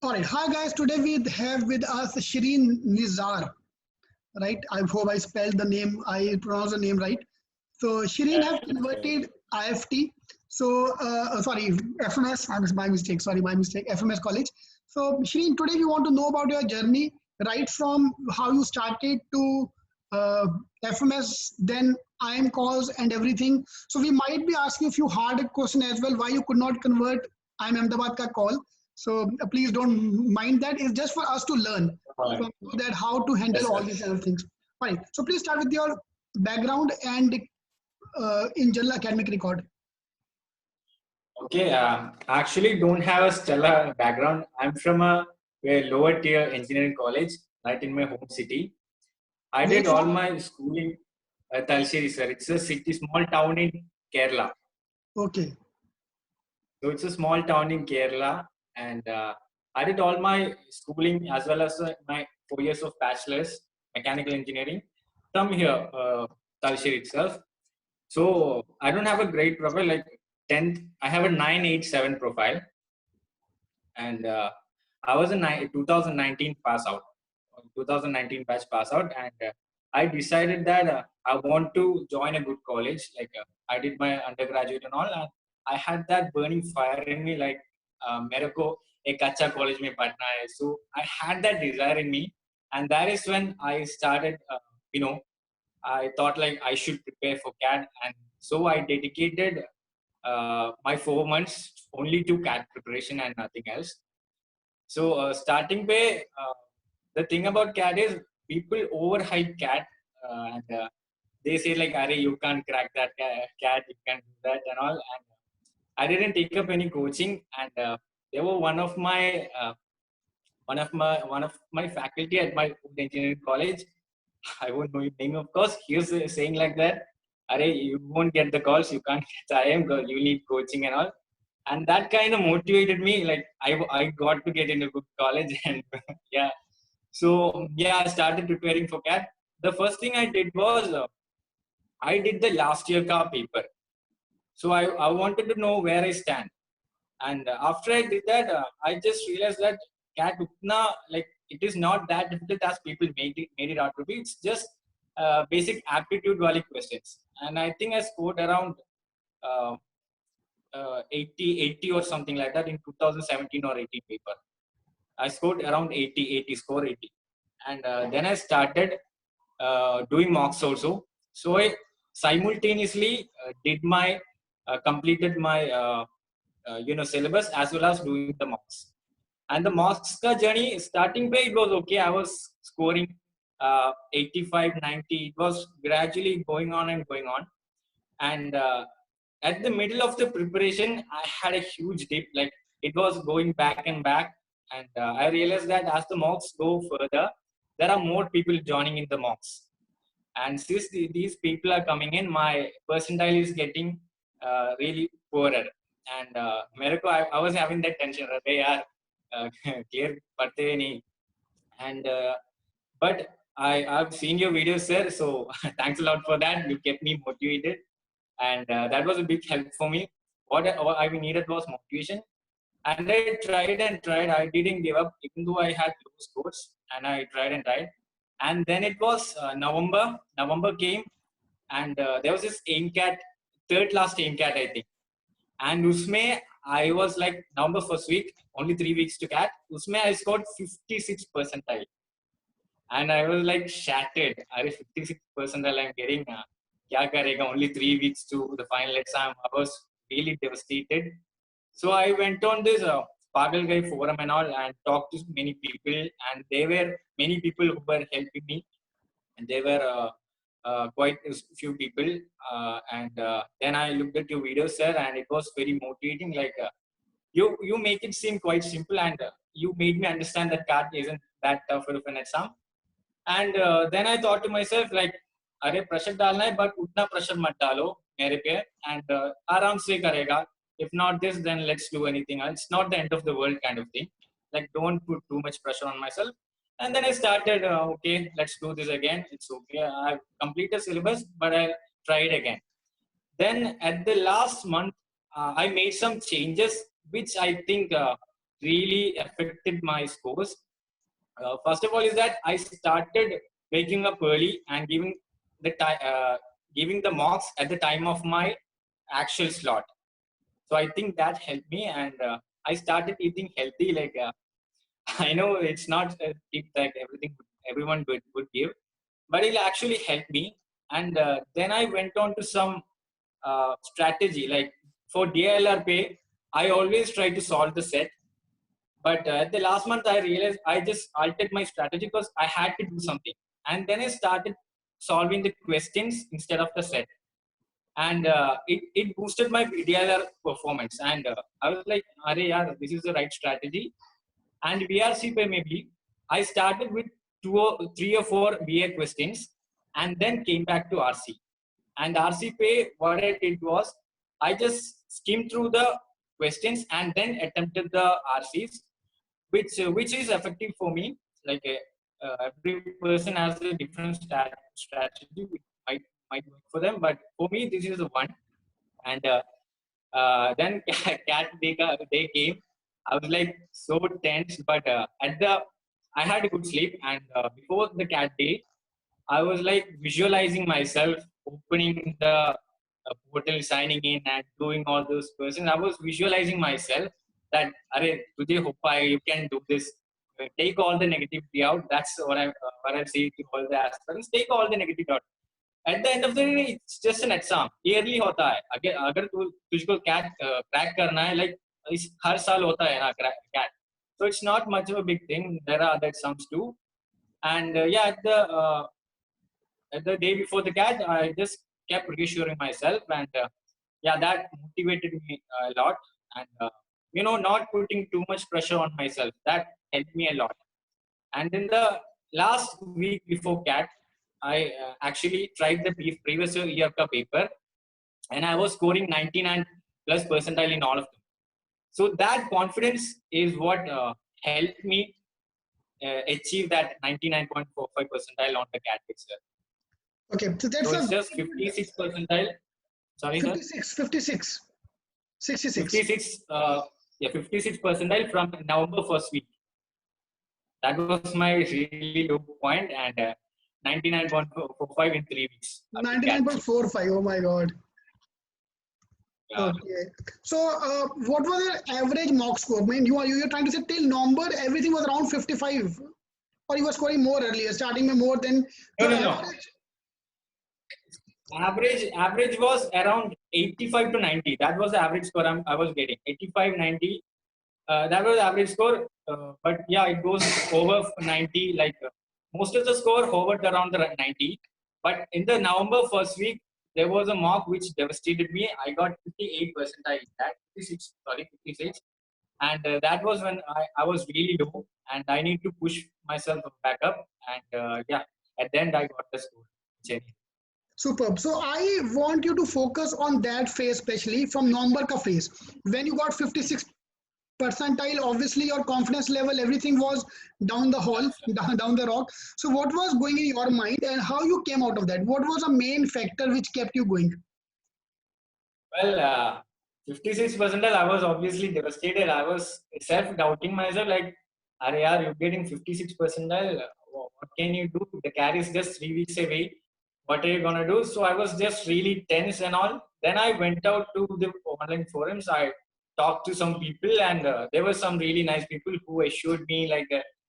All right. Hi, guys. Today we have with us Shireen Nizar. Right. I hope I spelled the name. I pronounced the name right. So Shireen have converted IFT. So sorry, FMS. My mistake. Sorry, my mistake. FMS College. So Shireen, today we want to know about your journey, right from how you started to uh, FMS, then IM calls and everything. So we might be asking a few hard questions as well. Why you could not convert IM Ahmedabad ka call? So please don't mind that. It's just for us to learn Alright. from you that how to handle Yes, all sir. these other things. Fine. So please start with your background and in general academic record. Okay. Actually, don't have a stellar background. I'm from a lower tier engineering college, right in my home city. I Where did all from? my schooling at Talsheri, sir. It's a city, small town in Kerala. Okay. So it's a small town in Kerala, and I did all my schooling as well as my 4 years of bachelor's mechanical engineering from here, Talsheri itself. So I don't have a great profile like 10th. I have a 987 profile, and I was a 2019 pass out, 2019 batch pass out, and I decided that I want to join a good college. Like I did my undergraduate and all, and I had that burning fire in me, like मेरे को एक अच्छा college में पढ़ना है. So I had that desire in me, and that is when I started. You know, I thought like I should prepare for CAT, and so I dedicated my 4 months only to CAT preparation and nothing else. So starting pay, the thing about CAT is people overhype CAT, and they say like, "Arey, you can't crack that CAT, you can't do that and all." And I didn't take up any coaching, and there were one of my faculty at my food engineering college. I won't know his name, of course. He was saying like that, "Arey, you won't get the calls. You can't get IM. You need coaching and all." And that kind of motivated me. Like I got to get into good college, and yeah. So yeah, I started preparing for CAT. The first thing I did was I did the last year ka paper. So I wanted to know where I stand. And after I did that, I just realized that CAT utna, like it is not that difficult as people made it out to be. It's just basic aptitude wali questions. And I think I scored around uh, 80 or something like that in 2017 or 18 paper. I scored around 80, score 80. And then I started doing mocks also. So I simultaneously completed my syllabus as well as doing the mocks. And the mocks ka journey starting pay it was okay. I was scoring 85, 90. It was gradually going on and going on. And at the middle of the preparation, I had a huge dip. Like it was going back and back, and I realized that as the mocks go further, there are more people joining in the mocks. And since these people are coming in, my percentile is getting really poorer. And I was having that tension. They are clear, and but I've seen your videos, sir. So thanks a lot for that. You kept me motivated, and that was a big help for me. What I needed was motivation, and I tried and tried. I didn't give up, even though I had low scores, and I tried and tried. And then it was November. November came, and there was this AIMCAT, third last AIMCAT, I think. And Usme, I was like November first week, only 3 weeks to CAT. Usme, I scored 56 percentile. And I was like shattered. I was 56 percentile I'm getting. Kya karega? Only 3 weeks to the final exam. I was really devastated. So I went on this Pagal Guy forum and all and talked to many people. And there were many people who were helping me. And there were quite a few people. And then I looked at your videos, sir, and it was very motivating. Like you make it seem quite simple, and you made me understand that CAT isn't that tough of an exam. And then I thought to myself, like, अरे pressure डालना है, but उतना pressure मत डालो मेरे पे, and आराम से करेगा. If not this, then let's do anything else. It's not the end of the world kind of thing. Like, don't put too much pressure on myself. And then I started, okay, let's do this again. It's okay. I've completed syllabus, but I'll try it again. Then at the last month, I made some changes, which I think really affected my scores. First of all, is that I started waking up early and giving the mocks at the time of my actual slot. So I think that helped me, and I started eating healthy. Like I know it's not a tip that everyone would give, but it actually helped me. And then I went on to some strategy. Like for DLR pay, I always try to solve the set. But at the last month, I realized I just altered my strategy because I had to do something. And then I started solving the questions instead of the set. And it boosted my DLR performance. And I was like, Arey, yaar, this is the right strategy. And VRC pay maybe, I started with three or four VA questions and then came back to RC. And RC pay, what I did was, I just skimmed through the questions and then attempted the RCs, which is effective for me. Like every person has a different strategy, which might work for them, but for me, this is the one. And then cat day came. I was like so tense, but I had a good sleep. And before the cat day, I was like visualizing myself opening the portal, signing in, and doing all those questions. I was visualizing myself that, "Arey, tujhe ho paye, you can do this. Take all the negativity out." That's what I say to all the aspirants. Take all the negativity out. At the end of the day, it's just an exam. Yearly होता है. अगर तुझको crack करना है, like इस हर साल होता है ना CAT. So it's not much of a big thing. There are other exams too. And yeah, at the day before the CAT, I just kept reassuring myself, and yeah, that motivated me a lot. And not putting too much pressure on myself, that helped me a lot. And in the last week before CAT, I actually tried the previous year ka paper, and I was scoring 99 plus percentile in all of them. So that confidence is what helped me achieve that 99.45 percentile on the CAT itself. Okay, so that's So it's just 56 percentile. Sorry, 56, sir? 56, 66. 56, 56 percentile from November first week. That was my really low point, and 99.45 in 3 weeks. 99.45. Oh my God. Yeah. Okay. So, what was your average mock score? I mean, you're trying to say till November everything was around 55, or you were scoring more earlier, starting with more than. No. Average was around 85 to 90. That was the average score I was getting. 85, 90. That was the average score. But yeah, it goes over 90. Like most of the score hovered around the 90. But in the November first week, there was a mock which devastated me. I got 58 percentile. That 56. And that was when I was really low, and I need to push myself back up. And yeah, at the end I got the score. Superb. So I want you to focus on that phase, especially from November ka phase. When you got 56 percentile, obviously your confidence level, everything was down the hall, down the rock. So what was going in your mind and how you came out of that? What was the main factor which kept you going? Well, 56 percentile, I was obviously devastated. I was self-doubting myself, like, yaar, you're getting 56 percentile. What can you do? The carry is just 3 weeks away. What are you gonna do? So I was just really tense and all. Then I went out to the online forums. I talked to some people, and there were some really nice people who assured me, like,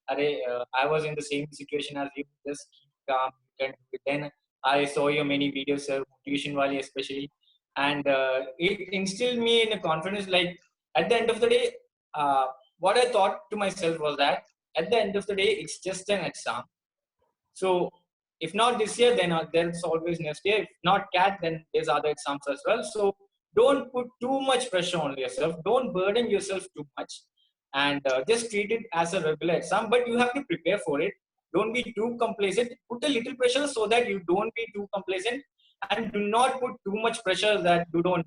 I was in the same situation as you. Just keep calm. You can do it. Then I saw your many videos, sir, motivation wali especially, and it instilled me in a confidence. Like at the end of the day, what I thought to myself was that at the end of the day, it's just an exam. So if not this year, then there's always next year. If not CAT, then there's other exams as well. So don't put too much pressure on yourself. Don't burden yourself too much, and just treat it as a regular exam. But you have to prepare for it. Don't be too complacent. Put a little pressure so that you don't be too complacent, and do not put too much pressure that you don't,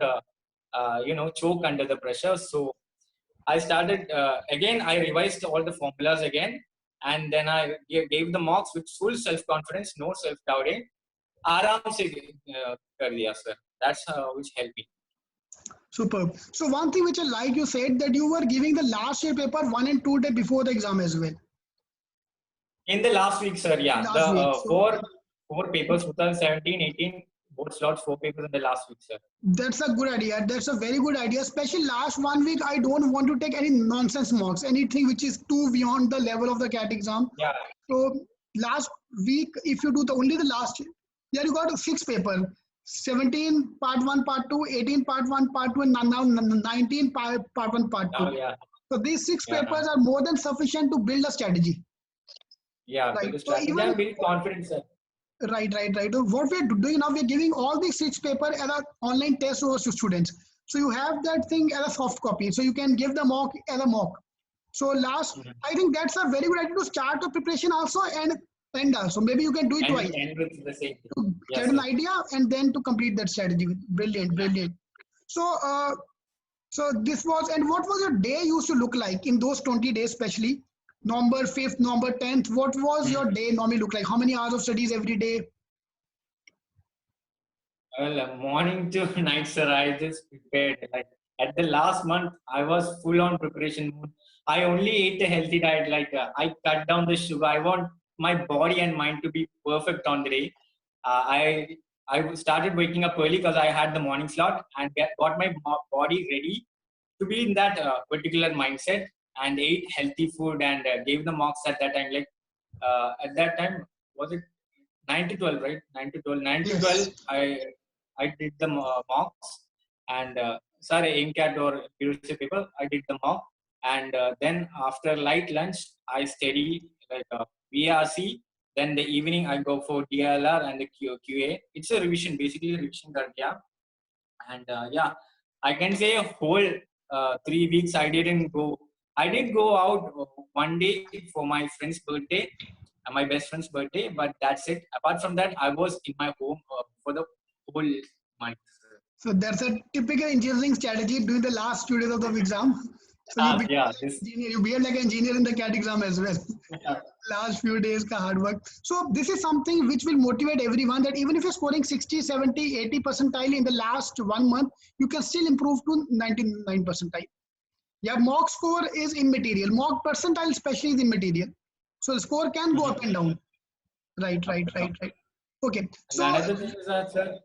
choke under the pressure. So I started again. I revised all the formulas again, and then I gave the mocks with full self-confidence, no self-doubting. आराम से कर दिया sir. That's which helped me. Superb. So one thing which I like, you said that you were giving the last year paper 1 and 2 day before the exam as well. In the last week, sir, yeah, the Last week. So four papers, 2017, 18, both slots, 4 papers in the last week, sir. that's a good idea. That's a very good idea. Especially last 1 week, I don't want to take any nonsense marks, anything which is too beyond the level of the CAT exam. Yeah, So last week, if you do the only the last, yeah, you got 6 paper, 17 part one, part two, 18 part one, part two, and now 19 part one, part two. now, yeah, So these six yeah, papers are more than sufficient to build a strategy, yeah. right? Build the So strategy. even I'm very confident, sir. right. So what we're doing now, we're giving all these 6 paper as an online test to students. So you have that thing as a soft copy. So you can give the mock as a mock. So last, Mhm. I think that's a very good idea to start the preparation also and end also. Maybe you can do it twice And with the same thing. to Yes, get an sir. idea and then to complete that strategy. Brilliant, Yeah. brilliant. So, so this was, and what was your day used to look like in those 20 days, especially November 5th, November 10th? What was your Mhm. day normally look like? How many hours of studies every day? Well, morning to night, sir. I just prepared. Like at the last month, I was full on preparation mode. I only ate a healthy diet. Like I cut down the sugar. I want my body and mind to be perfect on the day. I started waking up early because I had the morning slot and got my body ready to be in that particular mindset and ate healthy food and gave the mocks at that time. Like at that time, was it 9 to 12, right? 9 to 12. 9 to 12, Yes. I did the mocks and sorry, INCAT or leadership paper. I did the mock and then after light lunch, I study like VRC. Then the evening, I go for DLR and the QA. It's a revision, basically a revision criteria. And yeah, I can say a whole 3 weeks I didn't go. I did go out one day for my friend's birthday, my best friend's birthday, but that's it. Apart from that, I was in my home for the whole month. So that's a typical engineering strategy during the last few days of the exam. So you become Yeah, like this. an engineer, you behave like an engineer in the CAT exam as well. Last few days ka hard work. So this is something which will motivate everyone that even if you're scoring 60, 70, 80 percentile in the last 1 month, you can still improve to 99 percentile. Yeah, mock score is immaterial. Mock percentile especially is immaterial. So the score can go up and down. Right. Okay. And So another thing is that, sir,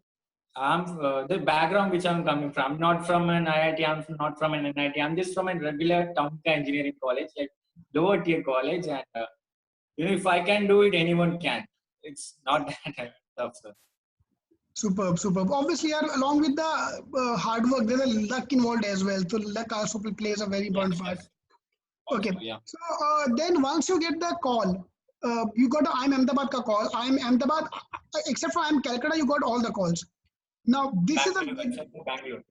I'm the background which I'm coming from. I'm not from an IIT. I'm not from an NIT. I'm just from a regular town engineering college, like lower tier college. And if I can do it, anyone can. It's not that tough, sir. superb. Obviously, yeah, along with the hard work, there's a luck involved as well. So luck also plays a very important part. Yes. Okay. Also, yeah. So then once you get the call, you got a I'm Ahmedabad ka call. I'm Ahmedabad, except for I'm Calcutta, you got all the calls. Now this is a Bangalore, big, except for Bangalore.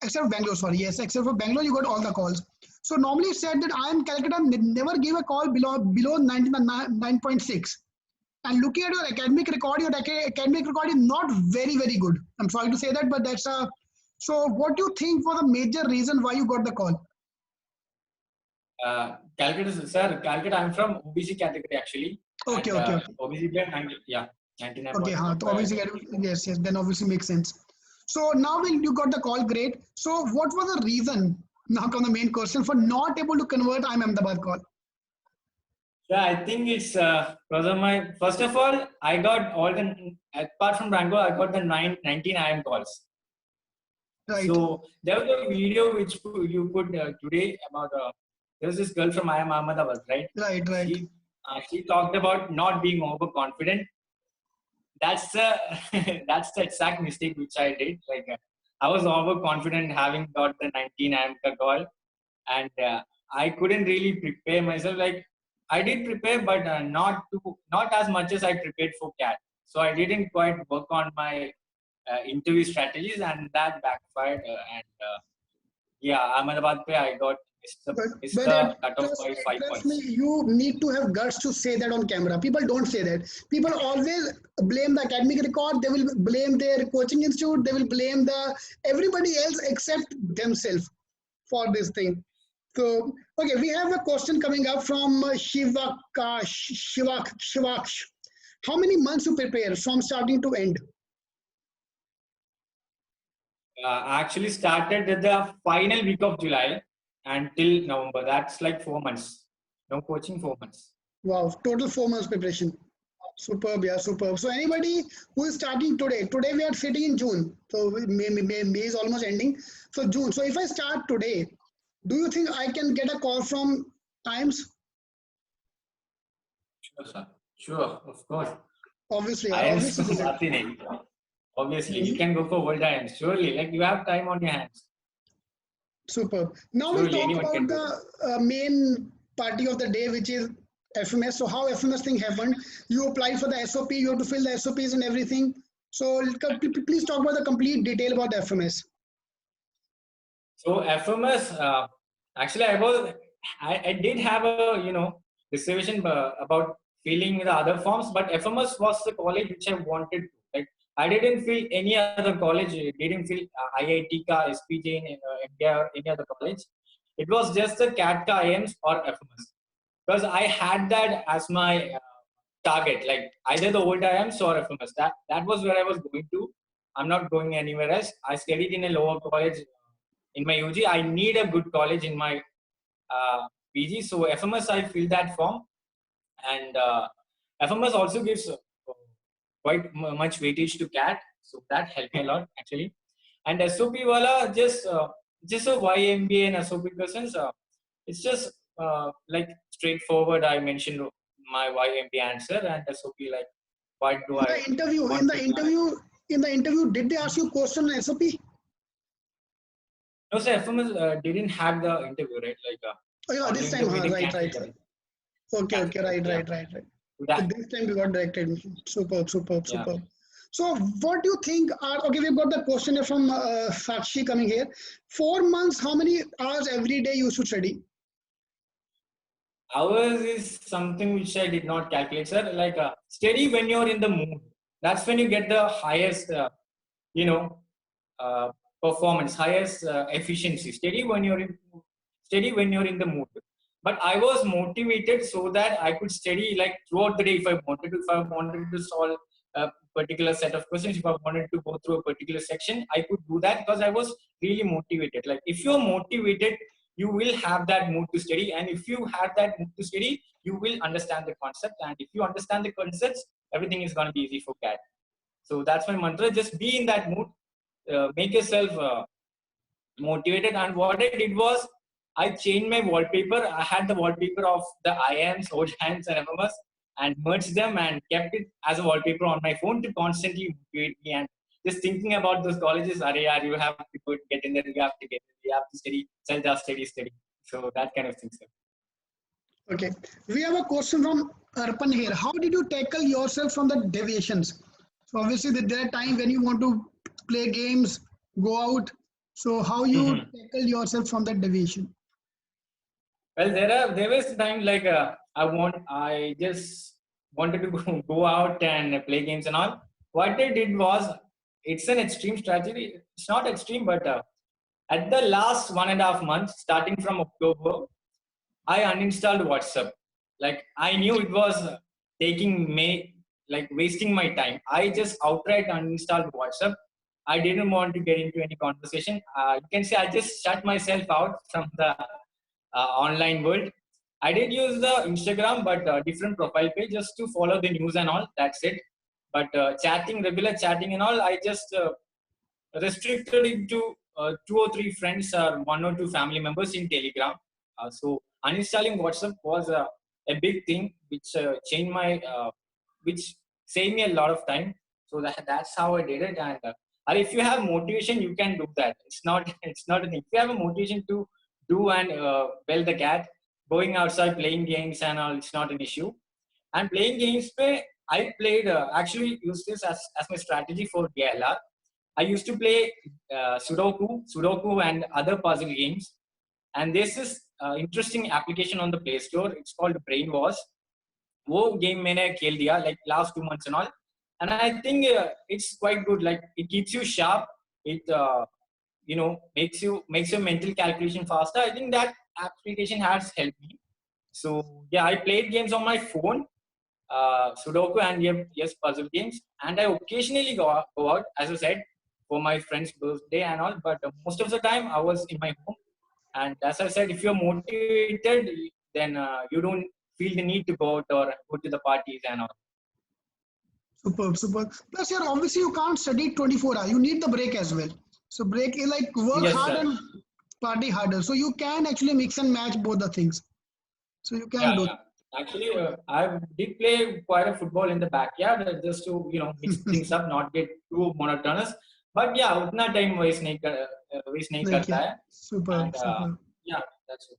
except Bangalore, sorry, yes, except for Bangalore, you got all the calls. So normally it's said that I'm Calcutta never give a call below 99.6. And looking at your academic record, your academic record is not very good. I'm sorry to say that, but that's a. So what do you think was the major reason why you got the call? Calcutta, sir, Calcutta, I'm from OBC category actually. Okay, And okay, okay. OBC grade 90, yeah, Okay, huh, so 99.45. obviously, yes, then obviously makes sense. So now when you got the call, great. So what was the reason? Now come the main question for not able to convert I'm Ahmedabad call. Yeah, I think it's because of my. First of all, I got all the apart from Bangalore, I got the 19 IM calls. Right, So there was a video which you put today about there's this girl from IM Ahmedabad, right? right. She talked about not being overconfident. That's the that's the exact mistake which I did. Like I was overconfident having got the 19 IM call, and I couldn't really prepare myself. Like I did prepare, but not as much as I prepared for CAT. So I didn't quite work on my interview strategies, and that backfired. And yeah, Ahmedabad pe I got missed But the cutoff trust by me, 5 points. you need to have guts to say that on camera. People don't say that. People always blame the academic record. They will blame their coaching institute. They will blame the everybody else except themselves for this thing. So, okay, we have a question coming up from Shivaksh. How many months you prepare from starting to end? Actually started at the final week of July until November. That's like 4 months. No coaching, 4 months. Wow, total 4 months preparation. Superb, yeah, superb. So anybody who is starting today we are sitting in June, so May is almost ending. So June. So if I start today, do you think I can get a call from Times? Sure, sir. Sure, of course. Obviously, I am obviously. Satin. Obviously, you Mhm. can go for World Iron. Surely, like you have time on your hands. Superb. Now we'll Surely, talk anyone about can do that. the main party of the day, which is FMS. So how FMS thing happened? You applied for the SOP. You have to fill the SOPs and everything. So please talk about the complete detail about FMS. So FMS, actually, I did have a reservation about filling the other forms, but FMS was the college which I wanted. Like I didn't feel any other college. Didn't feel IIT ka, SPJ, MBA or any other college. It was just the CAT ka IIMs or FMS because I had that as my target, like either the old IIMs or FMS. That was where I was going to. I'm not going anywhere else. I studied in a lower college in my UG. I need a good college in my PG. So FMS, I fill that form, and FMS also gives quite much weightage to CAT. So that helped me a lot actually. And SOP wala just a YMBA and SOP questions. It's just like straightforward. I mentioned my YMBA answer and SOP like what do In I the interview, in want the to do. interview, in the interview, did they ask you question on SOP? No, sir, FMS didn't have the interview, right? Like Oh, yeah, all the this time, interview huh? they Right, canceled right, them. right. Okay, okay, Cancelled them. right, Yeah. right, right, right. So So that, this time we got direct admission. Superb, superb, yeah. superb. So what do you think are, okay, we've got the questionnaire from Sakshi coming here. 4 months, how many hours every day you should study? Hours is something which I did not calculate, sir. Like steady when you're in the mood. That's when you get the highest, you know, uh, performance, highest efficiency. Steady when you're in the mood. But I was motivated so that I could study like throughout the day if I wanted to. If I wanted to solve a particular set of questions, if I wanted to go through a particular section, I could do that because I was really motivated. Like if you're motivated, you will have that mood to study, and if you have that mood to study, you will understand the concept. And if you understand the concepts, everything is going to be easy for CAT. So that's my mantra. Just be in that mood. Make yourself motivated. And what I did was I changed my wallpaper. I had the wallpaper of the IIMs, OJAMs, and FMS and merged them and kept it as a wallpaper on my phone to constantly motivate me. And just thinking about those colleges, are you have to get in there, you have to get in, you have to study, study. So that kind of thing. Sir. Okay, we have a question from Arpan here. How did you tackle yourself from the deviations? So obviously there are times when you want to play games, go out. So how you Mhm. tackle yourself from that deviation? Well, there was a time like I just wanted to go out and play games and all. What I did was it's an extreme strategy. It's not extreme, but at the last 1.5 months, starting from October, I uninstalled WhatsApp. Like I knew it was taking me like wasting my time. I just outright uninstalled WhatsApp. I didn't want to get into any conversation. You can say I just shut myself out from the online world. I did use the Instagram, but different profile page just to follow the news and all. That's it. But chatting, regular chatting and all, I just restricted it to 2 or 3 friends or 1 or 2 family members in Telegram. So uninstalling WhatsApp was a big thing, which changed which saved me a lot of time. So that's how I did it. And if you have motivation, you can do that. It's not a thing. If you have a motivation to do and well the cat, going outside playing games and all, it's not an issue. And playing games, I played actually used this as my strategy for DLR. I used to play Sudoku, and other puzzle games. And there's this interesting application on the Play Store. It's called Brain Wars. वो game मैंने खेल दिया like last 2 months and all, and I think it's quite good. Like it keeps you sharp. It makes your mental calculation faster. I think that application has helped me. So yeah, I played games on my phone, Sudoku and yes, puzzle games, and I occasionally go out. As I said, for my friend's birthday and all. But most of the time I was in my home. And as I said, if you're motivated, then you don't feel the need to go out or go to the parties and all. Superb, superb. Plus, yeah, obviously you can't study 24 hours. You need the break as well. So break is like work Yes, hard sir. and party harder. So you can actually mix and match both the things. So you can Yeah, do. yeah. Actually, I did play quite a football in the backyard just to mix things up, not get too monotonous. But yeah, उतना time waste नहीं Like, करता yeah, है. superb, And superb. yeah, that's okay.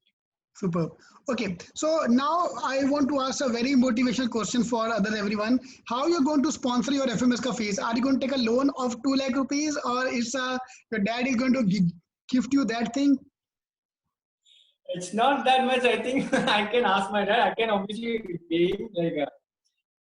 Superb. Okay, so now I want to ask a very motivational question for other everyone. How you're going to sponsor your FMS ka fees? Are you going to take a loan of 2 lakh rupees, or is your dad is going to gift you that thing? It's not that much. I think I can ask my dad. I can obviously pay him, like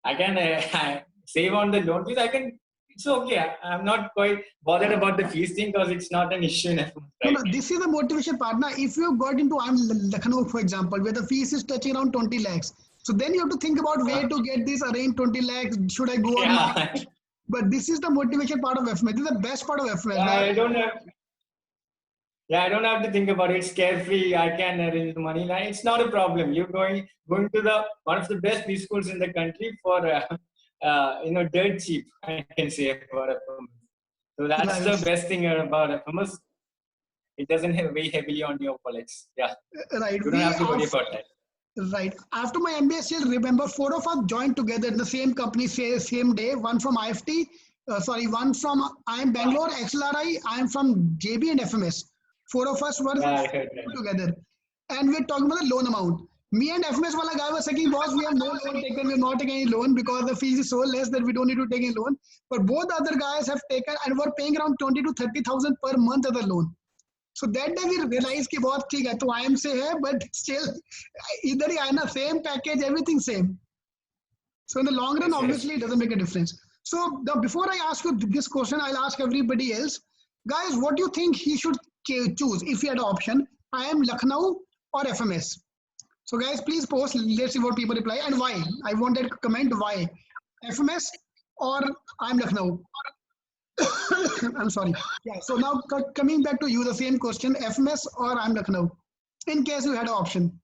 I can save on the loan fees. I can. It's okay. I'm not quite bothered about the fees thing because it's not an issue in FMS, No, right? no, this is the motivation part. Now, if you got into Lucknow, for example, where the fees is touching around 20 lakhs, so then you have to think about where to get this arrange 20 lakhs. Should I go or not? Yeah. But this is the motivation part of FMS. This is the best part of FMS. I don't have. Yeah, I don't have to think about it. It's carefree. I can arrange the money. Like, it's not a problem. You're going to the one of the best B schools in the country for dirt cheap. I can say for FMS. So that's the Right. best thing about FMS. It doesn't weigh heavily on your wallets. Yeah, Right. you don't have to worry about that. Right. After my MBA, still remember 4 of us joined together in the same company, same day. One from IFT, one from I am Bangalore, XLRI, I am from JB and FMS. 4 of us were Yeah, I heard that. together. And we are talking about the loan amount. Me and FMS wala guy was saying, boss, we have no loan taken, we have not taken any loan because the fees is so less that we don't need to take any loan. But both other guys have taken and were paying around 20 to 30,000 per month as a loan. So that day we realized कि बहुत ठीक है तो IM से है but still इधर ही आया ना same package everything same. So in the long run Yes, yes. obviously it doesn't make a difference. So before I ask you this question, I'll ask everybody else, guys, what do you think he should choose if he had an option? IM Lucknow or FMS? So guys, please post. Let's see what people reply and why. I wanted to comment why FMS or IM Lucknow. I'm sorry. Yeah. So now coming back to you, the same question: FMS or IM Lucknow? In case you had an option.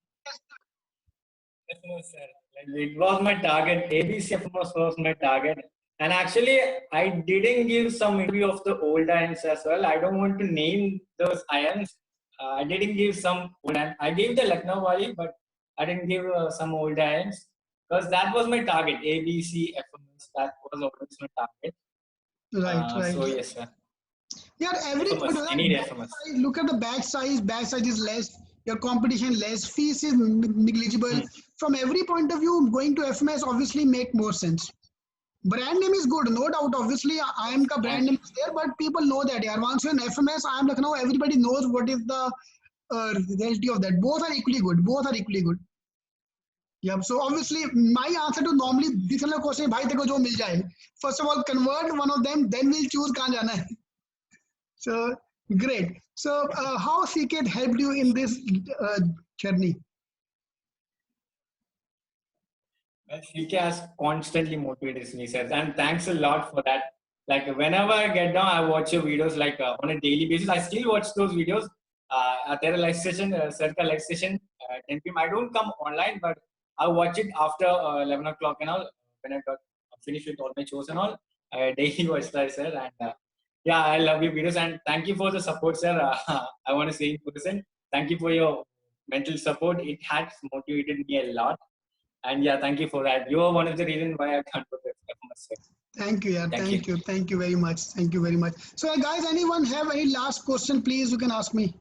FMS, sir. Like, it was my target. ABC FMS was my target. And actually, I didn't give some interview of the old IMs as well. I don't want to name those IMs. I didn't give some old IMs. I gave the Lucknow Wali, but I didn't give some old IMs because that was my target. ABC FMS, that was always my target. Right, right. So yes, sir. Yeah, every FMS, I need FMS. look at the batch size. Batch size is less. Your competition less. Fees is negligible. From every point of view, going to FMS obviously make more sense. Brand name is good, no doubt. Obviously, IM ka brand name is there, but people know that. Yeah, once you're in FMS, IM Lucknow, everybody knows what is the reality of that. Both are equally good. Both are equally good. Yeah. So obviously, my answer to normally this kind of question, bhai teko jo mil jaye. First of all, convert one of them, then we'll choose kahan jana hai. So great. So how CK helped you in this journey? Well, CK has constantly motivated me, sir, and thanks a lot for that. Like whenever I get down, I watch your videos like on a daily basis. I still watch those videos. At their live session, Circa live session, 10 p.m. I don't come online, but I watch it after 11 o'clock and all. When I got finished with all my shows and all, I daily watch that, sir. And yeah, I love your videos and thank you for the support, sir. I want to say in person, thank you for your mental support. It has motivated me a lot. And yeah, thank you for that. You are one of the reasons why I can't put it. Thank you, yeah. Thank you. Thank you very much. Thank you very much. So, guys, anyone have any last question? Please, you can ask me.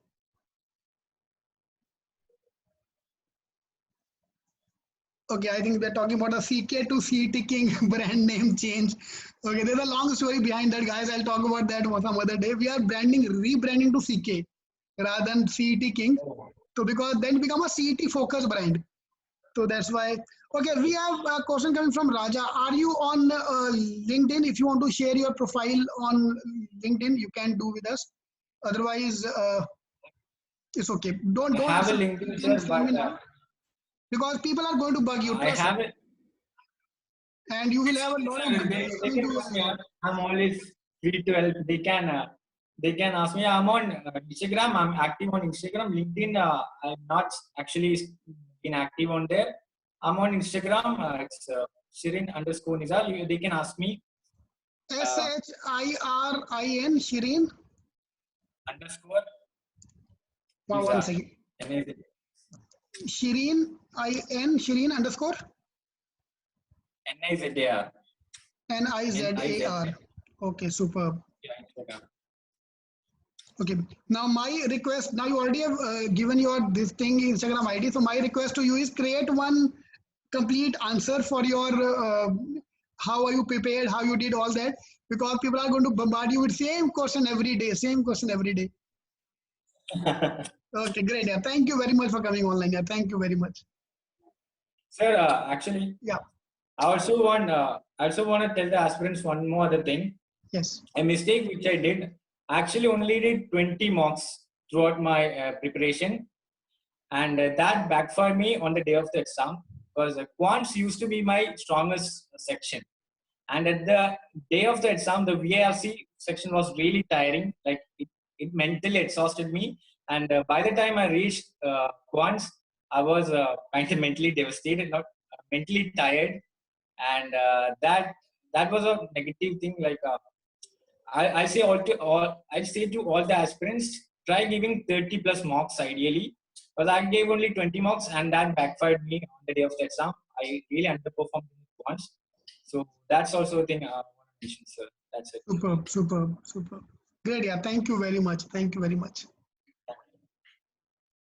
Okay, I think we're talking about a CK to CET King brand name change. Okay, there's a long story behind that, guys. I'll talk about that some other day. We are rebranding to CK rather than CET King. So because then become a CET focused brand. So that's why. Okay, we have a question coming from Raja. Are you on LinkedIn? If you want to share your profile on LinkedIn, you can do with us. Otherwise, it's okay. Don't have a LinkedIn, sir, but because people are going to bug you. I have it. And you will have a lot of I'm always free to help. They can ask me. I'm on Instagram. I'm active on Instagram. LinkedIn, I'm not actually been active on there. I'm on Instagram. It's Shirin underscore Nizar. They can ask me Shirin, Shireen. underscore Wow, one Nizar. second. N-I-Z. Shireen, Shireen underscore N-I-Z-A-R. Nizar. Okay, superb. Yeah, Instagram. Okay. Now my request. Now you already have given your this thing Instagram ID. So my request to you is create one complete answer for your how are you prepared, how you did all that, because people are going to bombard you with same question every day, same question every day. Okay, great. Yeah, thank you very much for coming online. Yeah, thank you very much. Sir, actually, Yeah. I also want to tell the aspirants one more other thing. Yes. A mistake which I did. I actually only did 20 mocks throughout my preparation, and that backfired me on the day of the exam because quants used to be my strongest section. And at the day of the exam, the VARC section was really tiring. Like it mentally exhausted me. And by the time I reached quants, I was kind of mentally devastated, not mentally tired. And that was a negative thing. Like I say I say to all the aspirants, try giving 30 plus mocks ideally. But I gave only 20 mocks, and that backfired me on the day of the exam. I really underperformed once. So that's also a thing I want to mention, sir. That's it. Superb, superb, superb. Great. Yeah, thank you very much. Thank you very much.